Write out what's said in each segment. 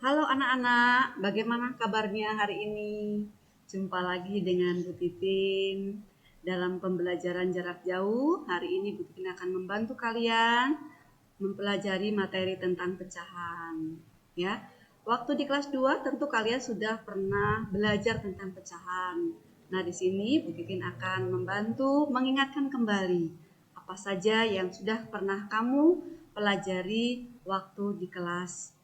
Halo anak-anak, bagaimana kabarnya hari ini? Jumpa lagi dengan Bu Titin dalam pembelajaran jarak jauh. Hari ini Bu Titin akan membantu kalian mempelajari materi tentang pecahan. Ya, waktu di kelas 2 tentu kalian sudah pernah belajar tentang pecahan. Nah, di sini Bu Titin akan membantu mengingatkan kembali apa saja yang sudah pernah kamu pelajari waktu di kelas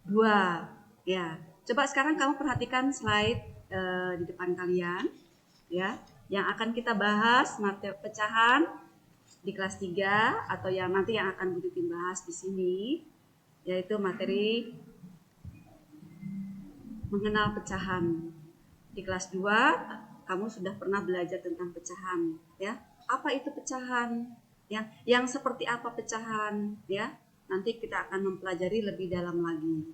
2. Ya, coba sekarang kamu perhatikan slide di depan kalian, ya, yang akan kita bahas materi pecahan di kelas 3 atau yang nanti yang akan Bu Titin bahas di sini, yaitu materi mengenal pecahan. Di kelas 2 kamu sudah pernah belajar tentang pecahan, ya. Apa itu pecahan? Yang seperti apa pecahan, ya? Nanti kita akan mempelajari lebih dalam lagi.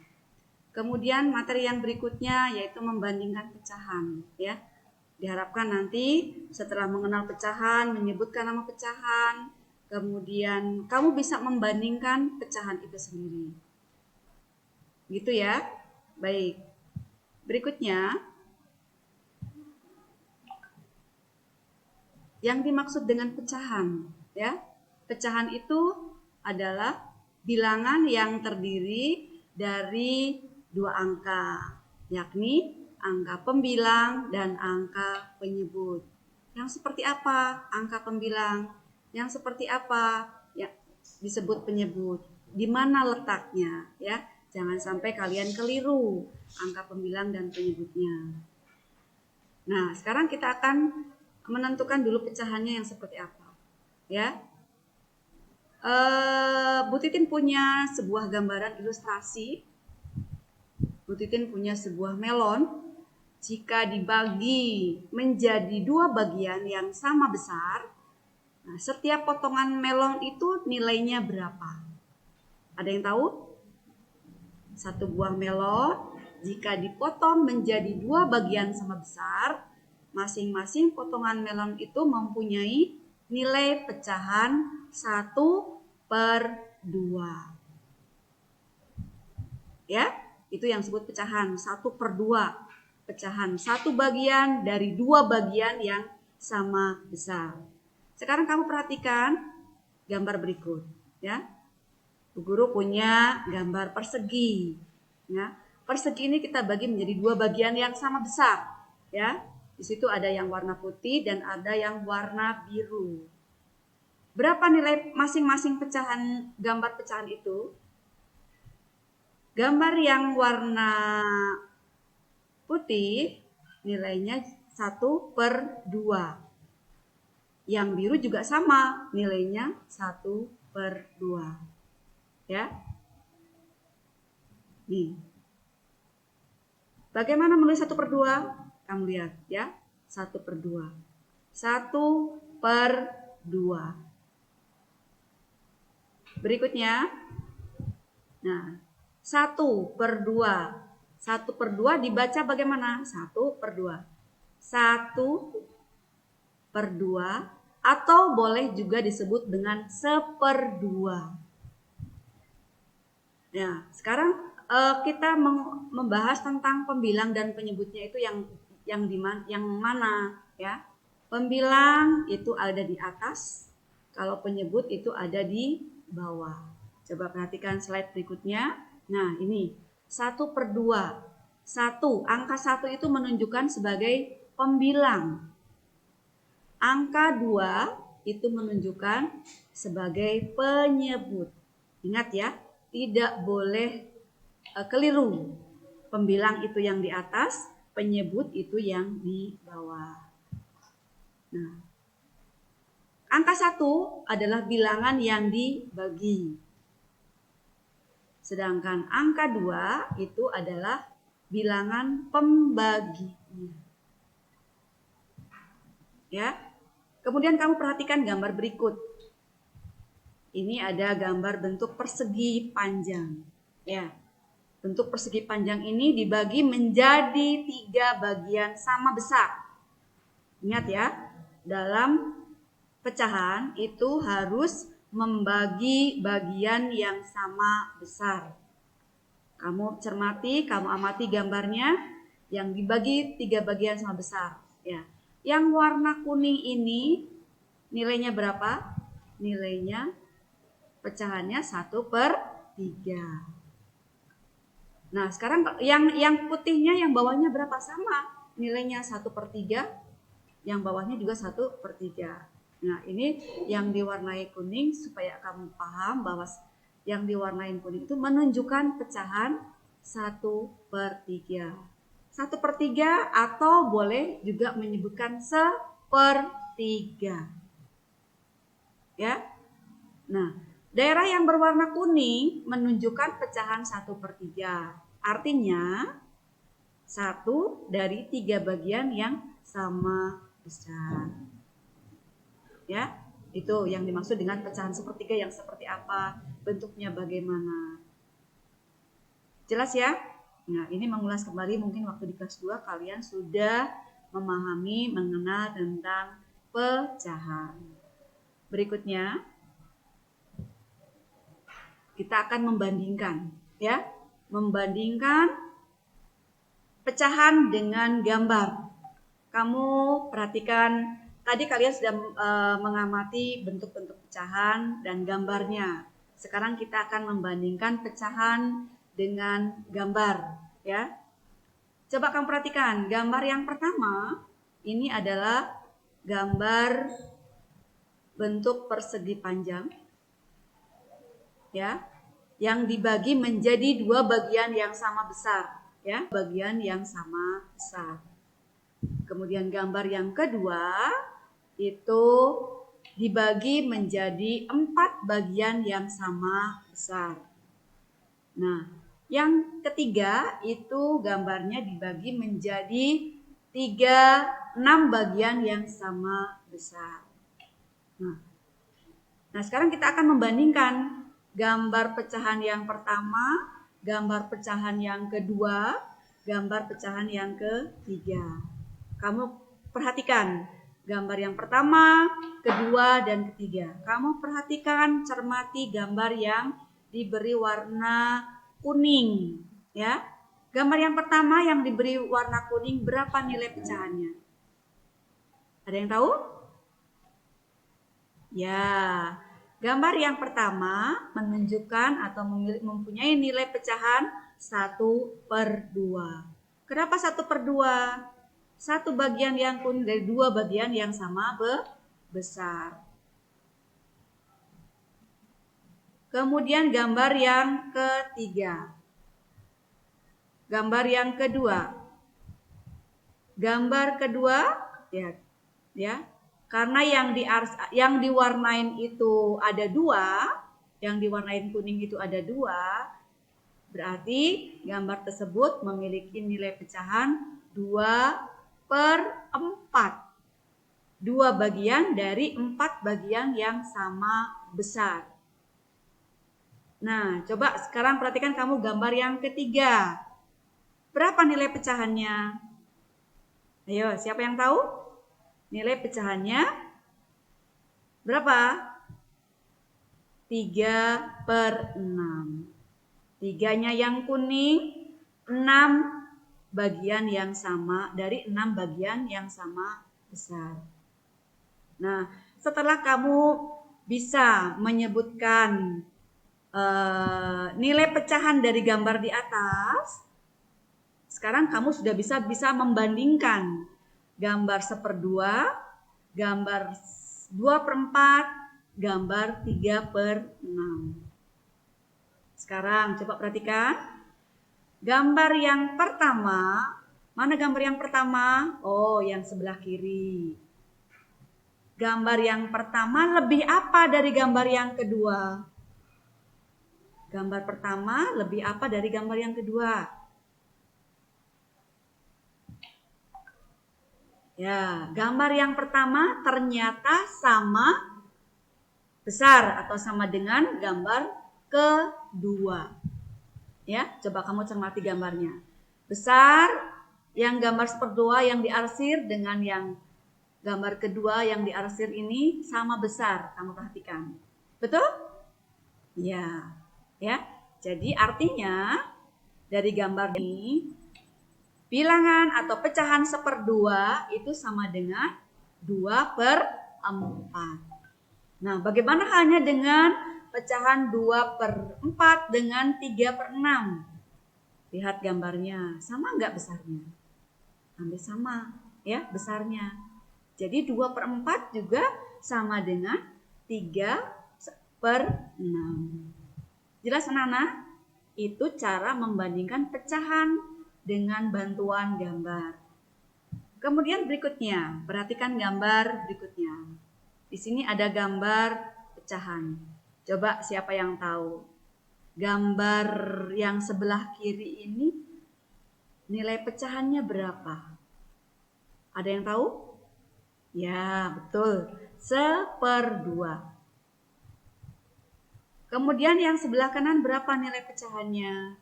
Kemudian materi yang berikutnya yaitu membandingkan pecahan, ya. Diharapkan nanti setelah mengenal pecahan, menyebutkan nama pecahan, kemudian kamu bisa membandingkan pecahan itu sendiri. Gitu ya. Baik. Berikutnya, yang dimaksud dengan pecahan, ya. Pecahan itu adalah bilangan yang terdiri dari dua angka, yakni angka pembilang dan angka penyebut. Yang seperti apa angka pembilang? Yang seperti apa ya disebut penyebut? Di mana letaknya, ya? Jangan sampai kalian keliru angka pembilang dan penyebutnya. Nah, sekarang kita akan menentukan dulu pecahannya yang seperti apa, ya. Bu Titin punya sebuah gambaran ilustrasi. Bu Titin punya sebuah melon. Jika dibagi menjadi dua bagian yang sama besar, nah, setiap potongan melon itu nilainya berapa? Ada yang tahu? Satu buah melon jika dipotong menjadi dua bagian sama besar, masing-masing potongan melon itu mempunyai nilai pecahan 1/2. Ya, itu yang disebut pecahan 1/2. Pecahan satu bagian dari dua bagian yang sama besar. Sekarang kamu perhatikan gambar berikut, ya. Bu Guru punya gambar persegi, ya. Persegi ini kita bagi menjadi dua bagian yang sama besar, ya. Di situ ada yang warna putih dan ada yang warna biru. Berapa nilai masing-masing pecahan gambar pecahan itu? Gambar yang warna putih nilainya 1/2. Yang biru juga sama, nilainya 1/2. Ya. Nih. Bagaimana menulis 1/2? Kamu lihat ya. 1/2. 1/2. Berikutnya. Nah, 1/2. 1/2 dibaca bagaimana? 1/2. 1/2 atau boleh juga disebut dengan 1/2. Nah, sekarang kita membahas tentang pembilang dan penyebutnya itu yang mana, ya? Pembilang itu ada di atas, kalau penyebut itu ada di bawah. Coba perhatikan slide berikutnya. Nah, ini 1/2. Angka 1 itu menunjukkan sebagai pembilang. Angka 2 itu menunjukkan sebagai penyebut. Ingat ya, tidak boleh keliru. Pembilang itu yang di atas, penyebut itu yang di bawah. Nah, angka 1 adalah bilangan yang dibagi. Sedangkan angka 2 itu adalah bilangan pembaginya. Ya. Kemudian kamu perhatikan gambar berikut. Ini ada gambar bentuk persegi panjang. Ya. Bentuk persegi panjang ini dibagi menjadi 3 bagian sama besar. Ingat ya, dalam pecahan itu harus membagi bagian yang sama besar. Kamu cermati, kamu amati gambarnya yang dibagi 3 bagian sama besar. Ya. Yang warna kuning ini nilainya berapa? Nilainya pecahannya 1/3. Nah, sekarang yang putihnya yang bawahnya berapa? Sama. Nilainya 1/3. Yang bawahnya juga 1/3. Nah, ini yang diwarnai kuning supaya kamu paham bahwa yang diwarnai kuning itu menunjukkan pecahan 1/3. 1/3 atau boleh juga menyebutkan 1/3. Ya. Nah, daerah yang berwarna kuning menunjukkan pecahan 1/3. Artinya 1 dari 3 bagian yang sama besar. Ya, itu yang dimaksud dengan pecahan 1/3 yang seperti apa, bentuknya bagaimana. Jelas ya? Nah, ini mengulas kembali mungkin waktu di kelas 2 kalian sudah memahami, mengenal tentang pecahan. Berikutnya kita akan membandingkan, ya. Membandingkan pecahan dengan gambar. Kamu perhatikan, tadi kalian sudah mengamati bentuk-bentuk pecahan dan gambarnya. Sekarang kita akan membandingkan pecahan dengan gambar, ya. Coba kamu perhatikan, gambar yang pertama ini adalah gambar bentuk persegi panjang, ya, yang dibagi menjadi 2 bagian yang sama besar, ya, bagian yang sama besar. Kemudian gambar yang kedua itu dibagi menjadi 4 bagian yang sama besar. Nah, yang ketiga itu gambarnya dibagi menjadi 6 bagian yang sama besar. Nah, sekarang kita akan membandingkan gambar pecahan yang pertama, gambar pecahan yang kedua, gambar pecahan yang ketiga. Kamu perhatikan gambar yang pertama, kedua, dan ketiga. Kamu perhatikan, cermati gambar yang diberi warna kuning, ya. Gambar yang pertama yang diberi warna kuning, berapa nilai pecahannya? Ada yang tahu? Ya, gambar yang pertama menunjukkan atau mempunyai nilai pecahan 1/2. Kenapa 1/2? 1 bagian yang kuning dari 2 bagian yang sama besar. Kemudian gambar yang ketiga. Gambar yang kedua. Gambar kedua, ya. Karena yang diwarnain itu ada 2, yang diwarnain kuning itu ada 2, berarti gambar tersebut memiliki nilai pecahan 2/4. 2 bagian dari 4 bagian yang sama besar. Nah, coba sekarang perhatikan kamu gambar yang ketiga. Berapa nilai pecahannya? Ayo, siapa yang tahu? Nilai pecahannya berapa? 3/6. 3-nya yang kuning, 6 bagian yang sama dari 6 bagian yang sama besar. Nah, setelah kamu bisa menyebutkan nilai pecahan dari gambar di atas, sekarang kamu sudah bisa membandingkan gambar 1/2, gambar 2/4, gambar 3/6. Sekarang coba perhatikan. Gambar yang pertama, mana gambar yang pertama? Oh, yang sebelah kiri. Gambar yang pertama lebih apa dari gambar yang kedua? Gambar pertama lebih apa dari gambar yang kedua? Ya, gambar yang pertama ternyata sama besar atau sama dengan gambar kedua. Ya, coba kamu cermati gambarnya. Besar yang gambar 1/2 yang diarsir dengan yang gambar kedua yang diarsir ini sama besar, kamu perhatikan. Betul? Ya. Ya. Jadi artinya Dari gambar ini, bilangan atau pecahan 1/2 itu sama dengan 2/4. Nah, bagaimana halnya dengan pecahan 2/4 dengan 3/6? Lihat gambarnya, sama nggak besarnya? Hampir sama ya besarnya. Jadi 2/4 juga sama dengan 3/6. Jelas anak-anak? Itu cara membandingkan pecahan dengan bantuan gambar. Kemudian berikutnya, perhatikan gambar berikutnya. Di sini ada gambar pecahan. Coba siapa yang tahu? Gambar yang sebelah kiri ini nilai pecahannya berapa? Ada yang tahu? Ya, betul. 1/2. Kemudian yang sebelah kanan berapa nilai pecahannya?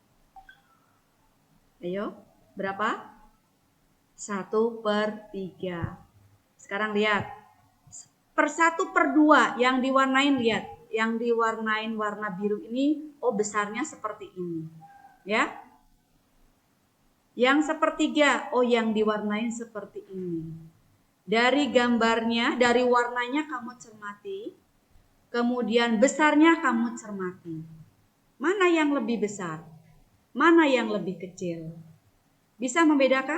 Ayo, berapa? 1/3. Sekarang lihat. 1/2 yang diwarnain, lihat. Yang diwarnain warna biru ini, oh besarnya seperti ini. Ya. Yang 1/3, oh yang diwarnain seperti ini. Dari gambarnya, dari warnanya kamu cermati. Kemudian besarnya kamu cermati. Mana yang lebih besar? Mana yang lebih kecil? Bisa membedakan?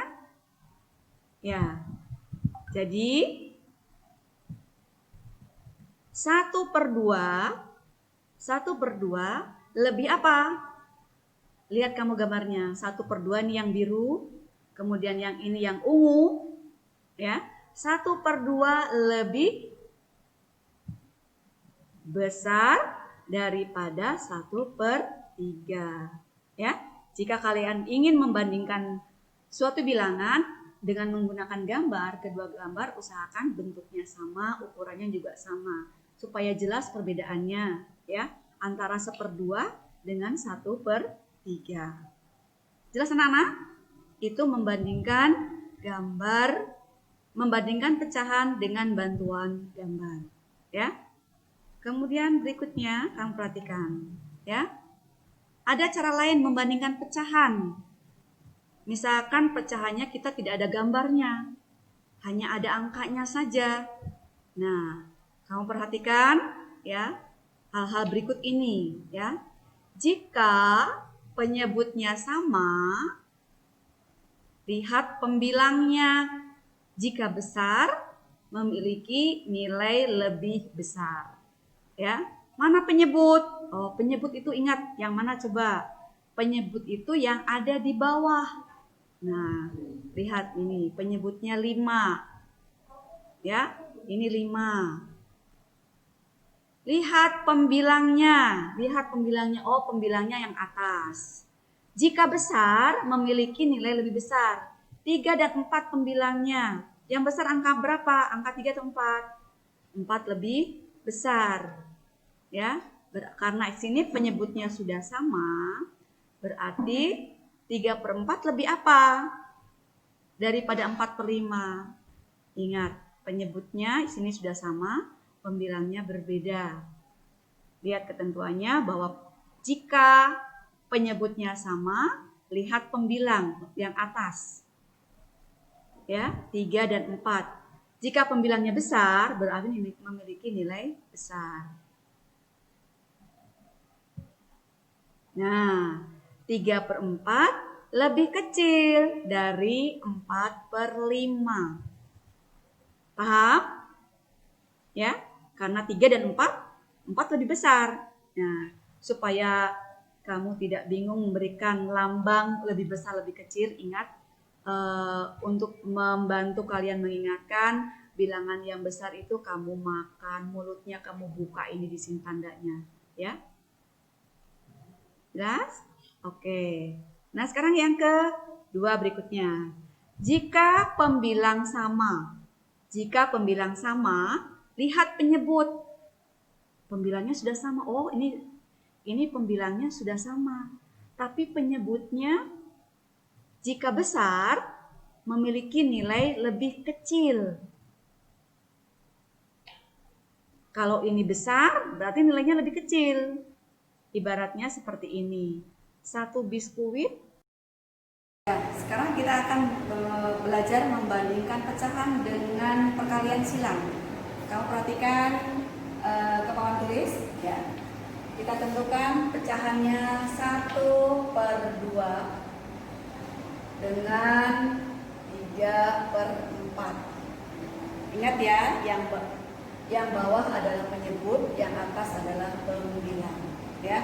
Ya. Jadi 1/2 lebih apa? Lihat kamu gambarnya. 1/2 ini yang biru, kemudian yang ini yang ungu. Ya. 1/2 lebih besar daripada 1/3. Ya. Jika kalian ingin membandingkan suatu bilangan dengan menggunakan gambar, kedua gambar usahakan bentuknya sama, ukurannya juga sama, supaya jelas perbedaannya ya antara 1/2 dengan 1/3. Jelas anak-anak? Itu membandingkan gambar, membandingkan pecahan dengan bantuan gambar ya. Kemudian berikutnya kamu perhatikan ya. Ada cara lain membandingkan pecahan. Misalkan pecahannya kita tidak ada gambarnya, hanya ada angkanya saja. Nah, kamu perhatikan ya hal-hal berikut ini ya. Jika penyebutnya sama, lihat pembilangnya. Jika besar, memiliki nilai lebih besar. Ya, mana penyebut? Oh, penyebut itu ingat yang mana coba? Penyebut itu yang ada di bawah. Nah, lihat ini penyebutnya 5. Ya, ini 5. Lihat pembilangnya. Oh, pembilangnya yang atas. Jika besar, memiliki nilai lebih besar. 3 dan 4 pembilangnya. Yang besar angka berapa? Angka 3 atau 4? 4 lebih besar. Ya, karena di sini penyebutnya sudah sama, berarti 3/4 lebih apa? Daripada 4/5. Ingat, penyebutnya di sini sudah sama, pembilangnya berbeda. Lihat ketentuannya bahwa jika penyebutnya sama, lihat pembilang yang atas. Ya, 3 dan 4. Jika pembilangnya besar, berarti memiliki nilai besar. Nah, 3/4 lebih kecil dari 4/5. Paham? Ya, karena 3 dan 4 lebih besar. Nah, supaya kamu tidak bingung memberikan lambang lebih besar lebih kecil, ingat untuk membantu kalian mengingatkan bilangan yang besar itu kamu makan, mulutnya kamu buka, ini di sini tandanya, ya. Jelas? Oke. Nah, sekarang yang kedua berikutnya. Jika pembilang sama, lihat penyebut. Pembilangnya sudah sama. Oh, ini pembilangnya sudah sama. Tapi penyebutnya jika besar memiliki nilai lebih kecil. Kalau ini besar, berarti nilainya lebih kecil. Ibaratnya seperti ini. 1 biskuit sekarang kita akan belajar membandingkan pecahan dengan perkalian silang. Kamu perhatikan ke papan tulis ya. Kita tentukan pecahannya 1/2 dengan 3/4. Ingat ya, yang bawah adalah penyebut, yang atas adalah pembilang ya.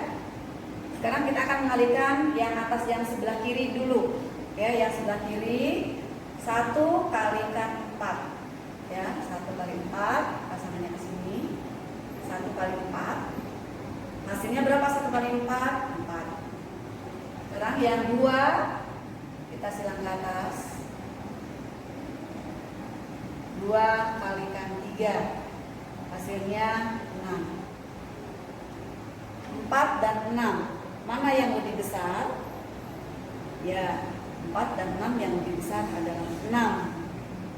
Sekarang kita akan mengalihkan yang atas yang sebelah kiri dulu ya. Yang sebelah kiri 1 kalikan 4 ya. 1 kali 4, pasangannya ke sini. 1 kali 4, hasilnya berapa? 1 kali 4, 4. Sekarang yang 2 kita silang ke atas. 2 kalikan 3, hasilnya 6. 4 dan 6, mana yang lebih besar? Ya, 4 dan 6 yang lebih besar adalah 6.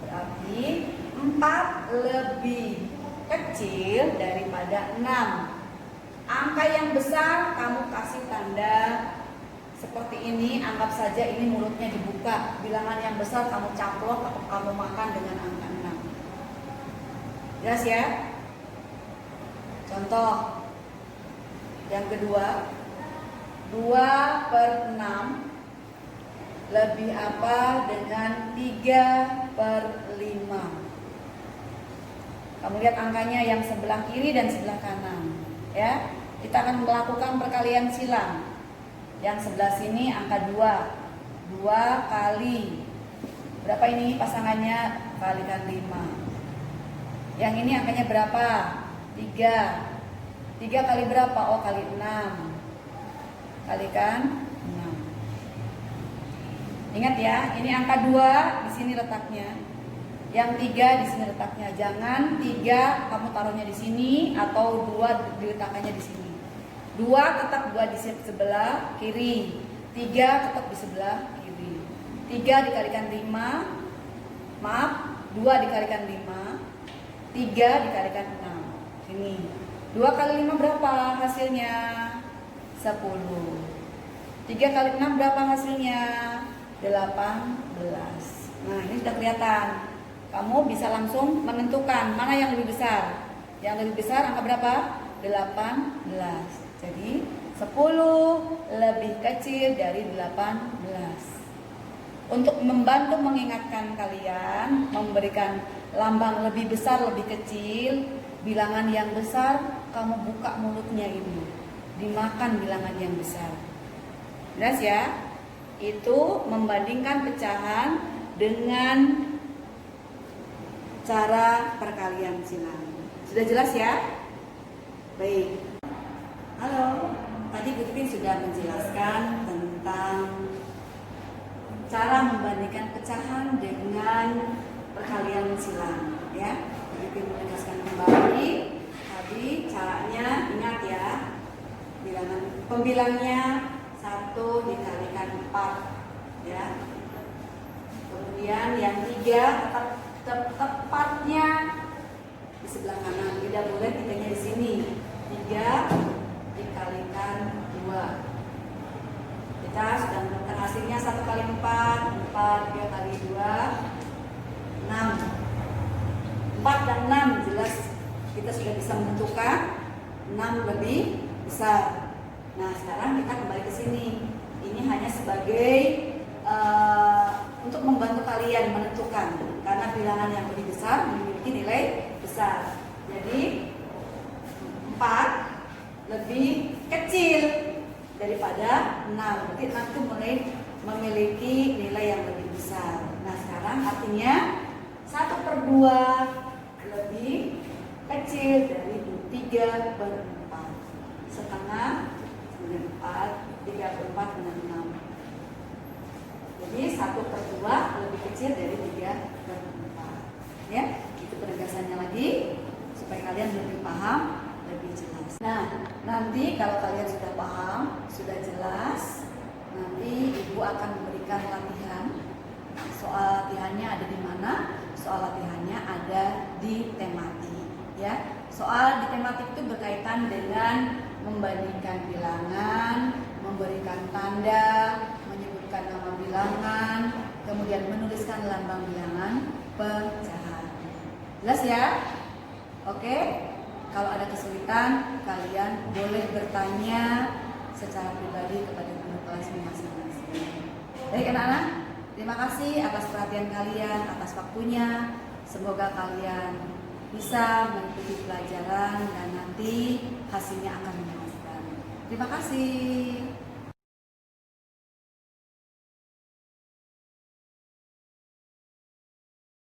Berarti 4 lebih kecil daripada 6. Angka yang besar kamu kasih tanda seperti ini. Anggap saja ini mulutnya dibuka. Bilangan yang besar kamu caplok atau kamu makan dengan angka 6. Jelas ya? Contoh yang kedua, 2/6 lebih apa dengan 3/5. Kamu lihat angkanya yang sebelah kiri dan sebelah kanan ya. Kita akan melakukan perkalian silang. Yang sebelah sini angka 2. 2 kali berapa ini pasangannya? Kalikan 5. Yang ini angkanya berapa? 3. 3 kali berapa? Oh, kali 6. Kalikan 6. Ingat ya, ini angka 2 di sini letaknya. Yang 3 di sini letaknya. Jangan 3 kamu taruhnya di sini atau 2 diletakkannya di sini. 2 tetap 2 di sebelah kiri. 3 tetap di sebelah kiri. 3 dikalikan 5. Maaf, 2 dikalikan 5. 3 dikalikan 6. Ini 2 kali 5 berapa hasilnya? 10. 3 kali 6 berapa hasilnya? 18. Nah, ini sudah kelihatan. Kamu bisa langsung menentukan mana yang lebih besar. Yang lebih besar angka berapa? 18. Jadi 10 lebih kecil dari 18. Untuk membantu mengingatkan kalian, memberikan lambang lebih besar, lebih kecil, bilangan yang besar, kamu buka mulutnya ini, dimakan bilangan yang besar. Jelas ya? Itu membandingkan pecahan dengan cara perkalian silang. Sudah jelas ya? Baik. Halo, tadi Bu Titin sudah menjelaskan tentang cara membandingkan pecahan dengan perkalian silang ya. Bu Titin menegaskan kembali tadi caranya, ingat ya. Pembilangnya 1 dikalikan 4 ya. Kemudian yang 3 tepatnya di sebelah kanan, tidak boleh 3-nya di sini. 3 dikalikan 2. Kita sudah menemukan hasilnya 1 kali 4, 3 kali 2, 6. 4 dan 6 jelas kita sudah bisa menentukan 6 lebih besar. Nah, sekarang kita kembali ke sini. Ini hanya sebagai untuk membantu kalian menentukan, karena bilangan yang lebih besar memiliki nilai besar. Jadi 4 lebih kecil daripada 6. Berarti 6 itu memiliki nilai yang lebih besar. Nah, sekarang artinya 1/2 lebih kecil dari 3/4. Setengah 4, 3/4 dengan 6. Jadi 1/2 lebih kecil dari 3/4. Ya, itu penegasannya lagi supaya kalian lebih paham, lebih jelas. Nah, nanti kalau kalian sudah paham, sudah jelas, nanti Ibu akan memberikan latihan. Soal latihannya ada di mana? Soal latihannya ada di tematik, ya. Soal di tematik itu berkaitan dengan membandingkan bilangan, memberikan tanda, menyebutkan nama bilangan, kemudian menuliskan lambang bilangan pecahan. Jelas ya? Oke, kalau ada kesulitan kalian boleh bertanya secara pribadi kepada guru kelasmu masing-masing. Baik anak-anak, terima kasih atas perhatian kalian, atas waktunya. Semoga kalian bisa mengikuti pelajaran dan nanti hasilnya akan memuaskan. Terima kasih.